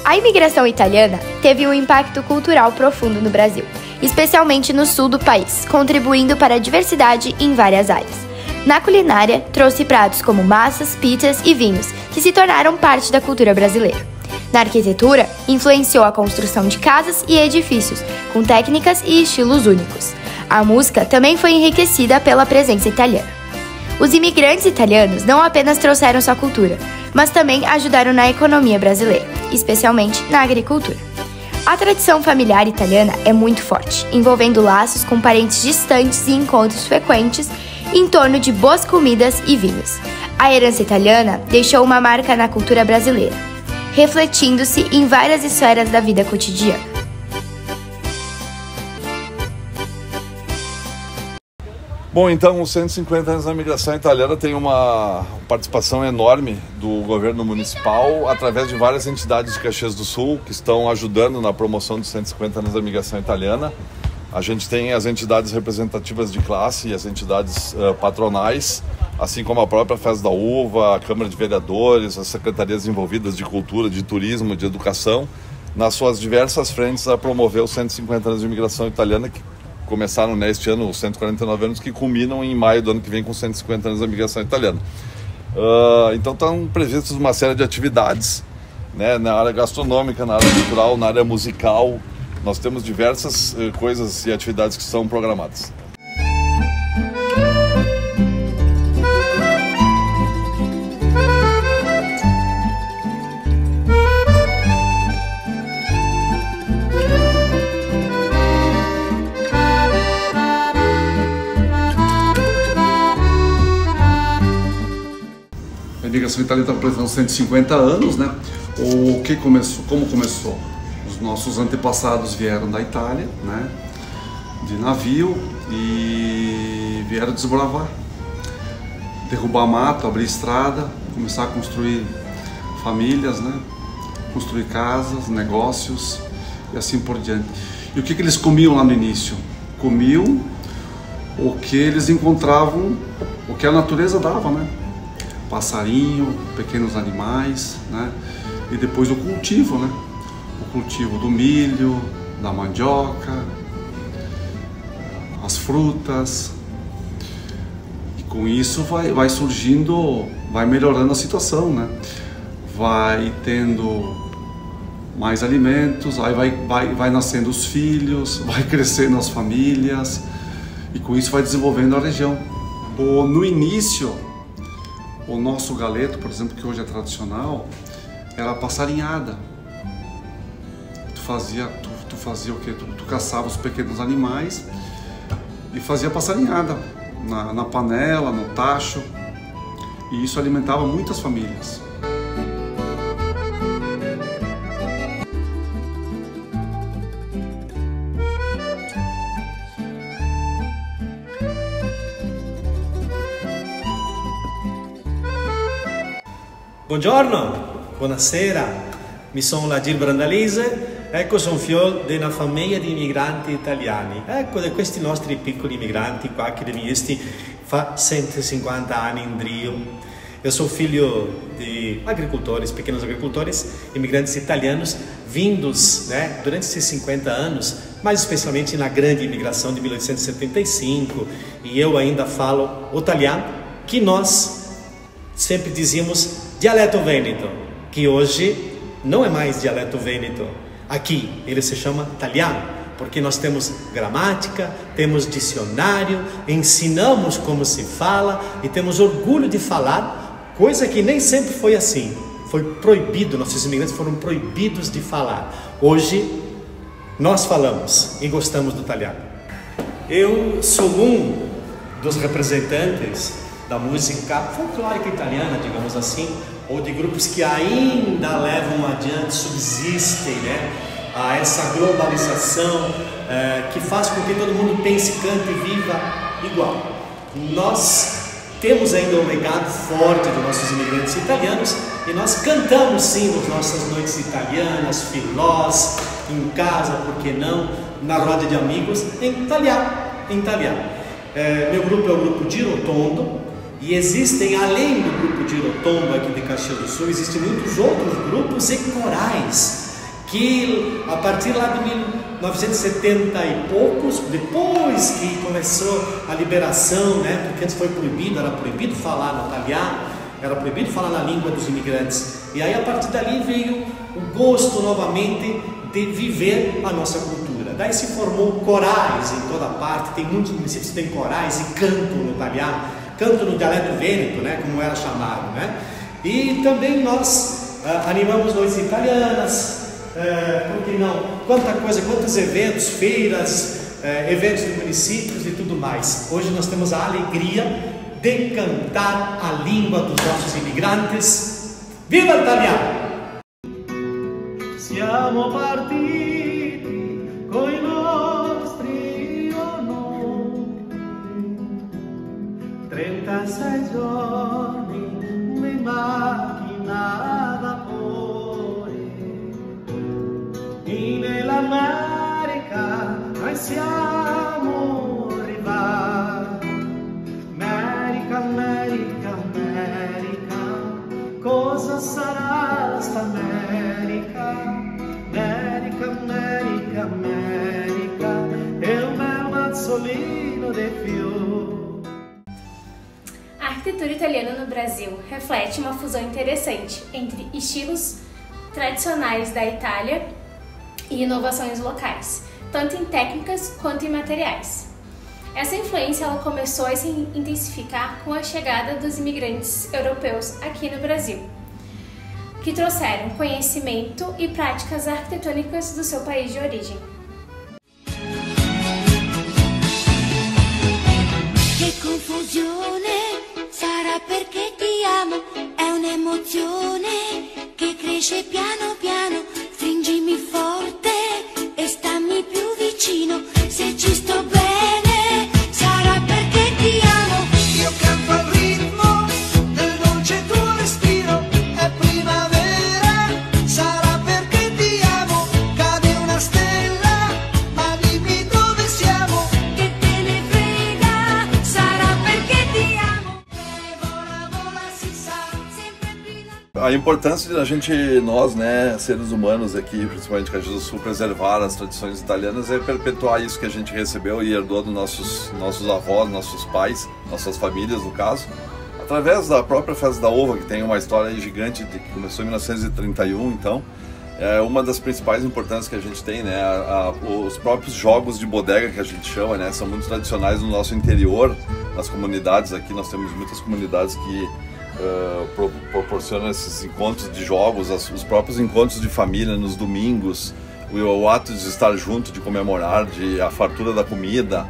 A imigração italiana teve um impacto cultural profundo no Brasil, especialmente no sul do país, contribuindo para a diversidade em várias áreas. Na culinária, trouxe pratos como massas, pizzas e vinhos, que se tornaram parte da cultura brasileira. Na arquitetura, influenciou a construção de casas e edifícios, com técnicas e estilos únicos. A música também foi enriquecida pela presença italiana. Os imigrantes italianos não apenas trouxeram sua cultura, mas também ajudaram na economia brasileira, especialmente na agricultura. A tradição familiar italiana é muito forte, envolvendo laços com parentes distantes e encontros frequentes em torno de boas comidas e vinhos. A herança italiana deixou uma marca na cultura brasileira, refletindo-se em várias esferas da vida cotidiana. Bom, então, os 150 anos da imigração italiana tem uma participação enorme do governo municipal através de várias entidades de Caxias do Sul que estão ajudando na promoção dos 150 anos da imigração italiana. A gente tem as entidades representativas de classe e as entidades patronais, assim como a própria Festa da Uva, a Câmara de Vereadores, as secretarias envolvidas de cultura, de turismo, de educação, nas suas diversas frentes a promover os 150 anos de imigração italiana, que começaram neste ano, os 149 anos, que culminam em maio do ano que vem com 150 anos da imigração italiana. Então estão previstas uma série de atividades, né, na área gastronômica, na área cultural, na área musical. Nós temos diversas coisas e atividades que são programadas. A imigração italiana está completando 150 anos, né? Como começou? Os nossos antepassados vieram da Itália, né? De navio e vieram desbravar, derrubar mato, abrir estrada, começar a construir famílias, né? Construir casas, negócios e assim por diante. E o que eles comiam lá no início? Comiam o que eles encontravam, o que a natureza dava, né? Passarinho, pequenos animais, né? E depois o cultivo, né? O cultivo do milho, da mandioca, as frutas. E com isso vai surgindo, vai melhorando a situação, né? Vai tendo mais alimentos, aí vai nascendo os filhos, vai crescendo as famílias e com isso vai desenvolvendo a região. No início, o nosso galeto, por exemplo, que hoje é tradicional, era a passarinhada. Tu fazia o quê? Tu caçava os pequenos animais e fazia passarinhada na panela, no tacho, e isso alimentava muitas famílias. Buongiorno, buonasera, mi sono Lagil Brandalise, ecco sono figlio di una famiglia di immigranti italiani, ecco di questi nostri piccoli immigranti qua che li visti fa 150 anni in Drio. Eu sou filho de agricultores, pequenos agricultores, imigrantes italianos vindos, né, durante esses 50 anos, mais especialmente na grande imigração de 1875, e eu ainda falo o italiano, que nós sempre dizíamos dialeto vêneto, que hoje não é mais dialeto vêneto. Aqui ele se chama italiano, porque nós temos gramática, temos dicionário, ensinamos como se fala e temos orgulho de falar, coisa que nem sempre foi assim. Foi proibido, nossos imigrantes foram proibidos de falar. Hoje nós falamos e gostamos do italiano. Eu sou um dos representantes da música folclórica italiana, digamos assim, ou de grupos que ainda levam adiante, subsistem, né, a essa globalização que faz com que todo mundo pense, cante e viva igual. Nós temos ainda um legado forte dos nossos imigrantes italianos e nós cantamos sim nas nossas noites italianas, filós, em casa, por que não, na roda de amigos, em italiano. Meu grupo é o grupo Girotondo. E existem, além do grupo Girotondo aqui de Caxias do Sul, existem muitos outros grupos e corais que a partir lá de 1970 e poucos, depois que começou a liberação, né, porque antes foi proibido, era proibido falar no italiano, era proibido falar na língua dos imigrantes, e aí a partir dali veio o gosto novamente de viver a nossa cultura. Daí se formou corais em toda parte, tem muitos municípios que têm corais e canto no italiano, canto no dialeto vêneto, né, como era chamado, né? E também nós animamos noites italianas, por que não? Quanta coisa, quantos eventos, feiras, eventos de municípios e tudo mais. Hoje nós temos a alegria de cantar a língua dos nossos imigrantes. Viva l'Italiano! Siamo partiti coi nostri onori, 36 giorni in macchina da vapore, e nell'America noi siamo arrivati. America, America, America, cosa sarà sta America? America, America, America, é bel mazzolino de fior. A arquitetura italiana no Brasil reflete uma fusão interessante entre estilos tradicionais da Itália e inovações locais, tanto em técnicas quanto em materiais. Essa influência ela começou a se intensificar com a chegada dos imigrantes europeus aqui no Brasil, que trouxeram conhecimento e práticas arquitetônicas do seu país de origem. Che confusione, sarà perché ti amo, è un'emozione che cresce piano piano, stringimi forte e stammi più vicino, se ci sto bene, sarà perché ti amo. Io canto al ritmo del dolce tuo respiro, è primavera, sarà perché ti amo, cade una stella, ma dimmi dove siamo, che te ne frega, sarà perché ti amo. Vola, vola, si sa, sempre brilla. A importância de a gente, nós, né, seres humanos aqui, principalmente Caxias do Sul, preservar as tradições italianas é perpetuar isso que a gente recebeu e herdou dos nossos avós, nossos pais, nossas famílias, no caso, através da própria Festa da Uva, que tem uma história gigante que começou em 1931, então, é uma das principais importâncias que a gente tem, né, os próprios jogos de bodega que a gente chama, né, são muito tradicionais no nosso interior, nas comunidades aqui, nós temos muitas comunidades que proporcionam esses encontros de jogos, os próprios encontros de família nos domingos, o ato de estar junto, de comemorar, a fartura da comida,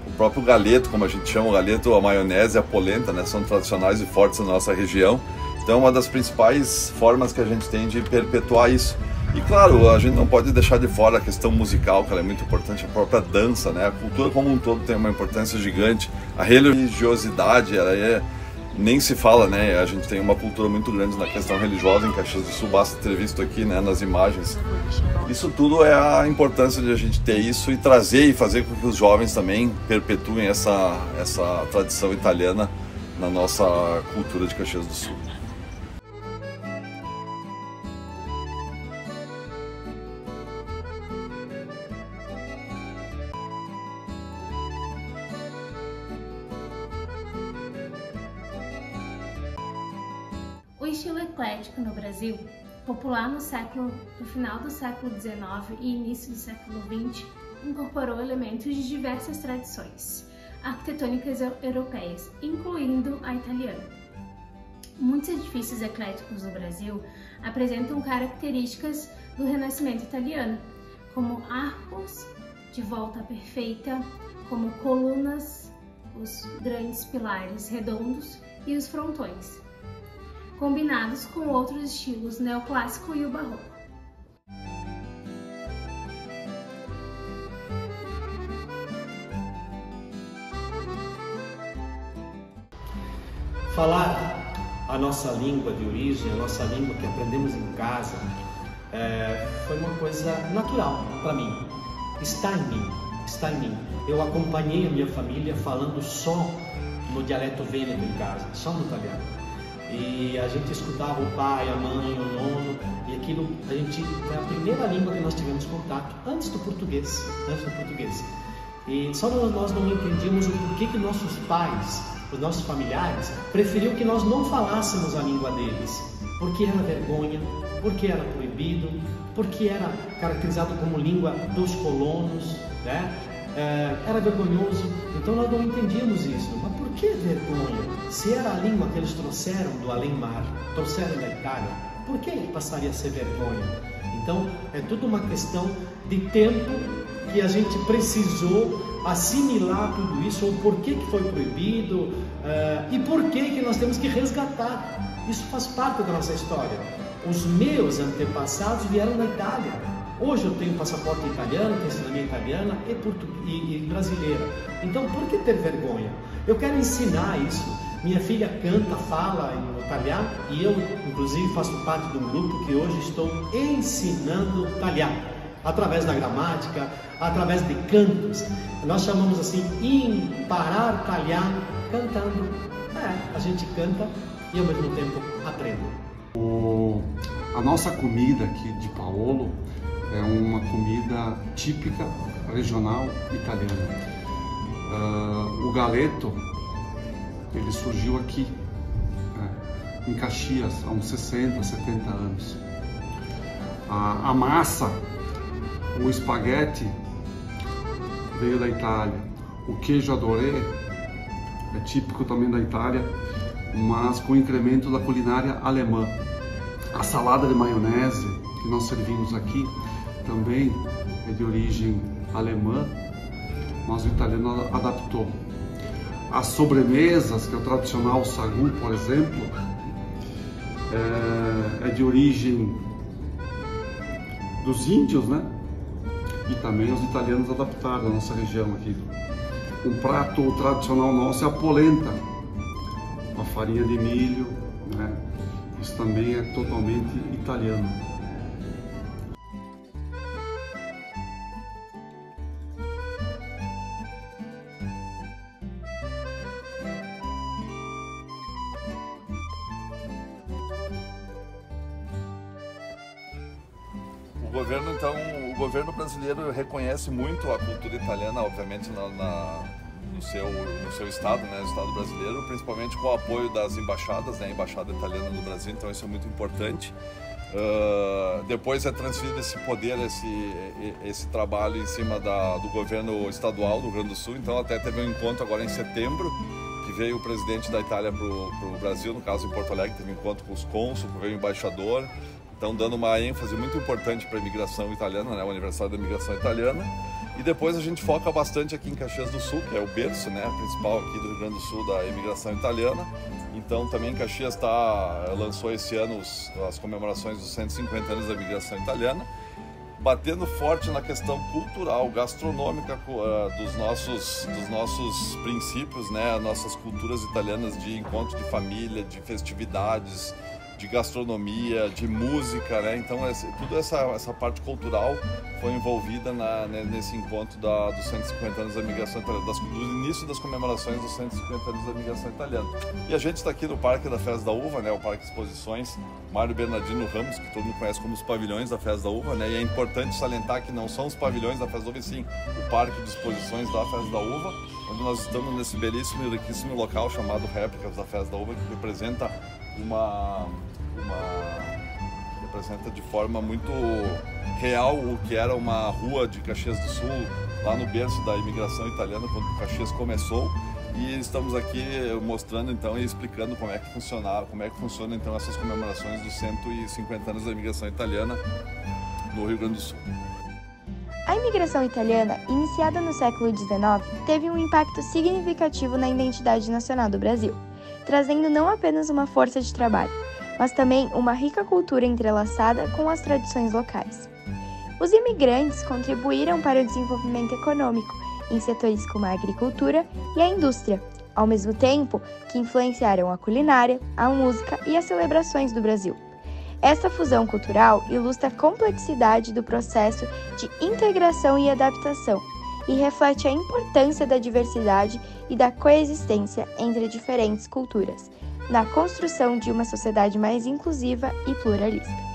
o próprio galeto, como a gente chama, o galeto, a maionese e a polenta, né, são tradicionais e fortes na nossa região. Então, uma das principais formas que a gente tem de perpetuar isso. E claro, a gente não pode deixar de fora a questão musical, que ela é muito importante, a própria dança, né, a cultura como um todo tem uma importância gigante, a religiosidade, ela nem se fala, né? A gente tem uma cultura muito grande na questão religiosa em Caxias do Sul, basta ter visto aqui, né, nas imagens. Isso tudo é a importância de a gente ter isso e trazer e fazer com que os jovens também perpetuem essa tradição italiana na nossa cultura de Caxias do Sul. O estilo eclético no Brasil, popular no final do século XIX e início do século XX, incorporou elementos de diversas tradições arquitetônicas europeias, incluindo a italiana. Muitos edifícios ecléticos do Brasil apresentam características do Renascimento italiano, como arcos de volta perfeita, como colunas, os grandes pilares redondos e os frontões, combinados com outros estilos neoclássico e o barroco. Falar a nossa língua de origem, a nossa língua que aprendemos em casa, foi uma coisa natural para mim. Está em mim, está em mim. Eu acompanhei a minha família falando só no dialeto vêneto em casa, só no italiano. E a gente escutava o pai, a mãe, o nono, e foi a primeira língua que nós tivemos contato antes do português. E só nós não entendíamos o porquê que nossos pais, os nossos familiares, preferiam que nós não falássemos a língua deles. Porque era vergonha, porque era proibido, porque era caracterizado como língua dos colonos, né? Era vergonhoso, então nós não entendíamos isso. Mas por que vergonha? Se era a língua que eles trouxeram do além-mar, trouxeram da Itália, por que passaria a ser vergonha? Então é tudo uma questão de tempo que a gente precisou assimilar tudo isso, o porquê que foi proibido e por que nós temos que resgatar. Isso faz parte da nossa história. Os meus antepassados vieram da Itália. Hoje eu tenho passaporte italiano, tenho cidadania italiana e brasileira. Então, por que ter vergonha? Eu quero ensinar isso. Minha filha canta, fala em italiano e eu, inclusive, faço parte de um grupo que hoje estou ensinando italiano. Através da gramática, através de cantos. Nós chamamos assim, imparar italiano cantando. A gente canta e ao mesmo tempo aprende. A nossa comida aqui de Paolo é uma comida típica regional italiana. O galeto, ele surgiu aqui, em Caxias, há uns 60, 70 anos. A massa, o espaguete, veio da Itália. O queijo adoré é típico também da Itália, mas com incremento da culinária alemã. A salada de maionese que nós servimos aqui também é de origem alemã, mas o italiano adaptou. As sobremesas, que é o tradicional sagu, por exemplo, é de origem dos índios, né? E também os italianos adaptaram a nossa região aqui. Um prato tradicional nosso é a polenta, com a farinha de milho, né? Isso também é totalmente italiano. O governo brasileiro reconhece muito a cultura italiana, obviamente, no seu estado, né, no estado brasileiro, principalmente com o apoio das embaixadas, né, a embaixada italiana no Brasil, então isso é muito importante. Depois é transferido esse poder, esse trabalho em cima do governo estadual do Rio Grande do Sul, então até teve um encontro agora em setembro, que veio o presidente da Itália para o Brasil, no caso em Porto Alegre, teve um encontro com os cônsules, veio o embaixador, então dando uma ênfase muito importante para a imigração italiana, né, o aniversário da imigração italiana. E depois a gente foca bastante aqui em Caxias do Sul, que é o berço, né, principal aqui do Rio Grande do Sul da imigração italiana. Então também Caxias lançou esse ano as comemorações dos 150 anos da imigração italiana, batendo forte na questão cultural, gastronômica dos nossos princípios, né, nossas culturas italianas de encontro de família, de festividades, de gastronomia, de música, né? Então toda essa parte cultural foi envolvida nesse encontro dos 150 anos da imigração italiana, do início das comemorações dos 150 anos da imigração italiana. E a gente está aqui no Parque da Festa da Uva, né? O Parque de Exposições Mário Bernardino Ramos, que todo mundo conhece como os pavilhões da Festa da Uva, né? E é importante salientar que não são os pavilhões da Festa da Uva, e sim o Parque de Exposições da Festa da Uva, onde nós estamos nesse belíssimo e riquíssimo local chamado Réplicas da Festa da Uva, que representa representa de forma muito real o que era uma rua de Caxias do Sul, lá no berço da imigração italiana, quando Caxias começou. E estamos aqui mostrando então e explicando como é que funciona então essas comemorações dos 150 anos da imigração italiana no Rio Grande do Sul. A imigração italiana, iniciada no século XIX, teve um impacto significativo na identidade nacional do Brasil, trazendo não apenas uma força de trabalho, mas também uma rica cultura entrelaçada com as tradições locais. Os imigrantes contribuíram para o desenvolvimento econômico em setores como a agricultura e a indústria, ao mesmo tempo que influenciaram a culinária, a música e as celebrações do Brasil. Essa fusão cultural ilustra a complexidade do processo de integração e adaptação e reflete a importância da diversidade e da coexistência entre diferentes culturas, na construção de uma sociedade mais inclusiva e pluralista.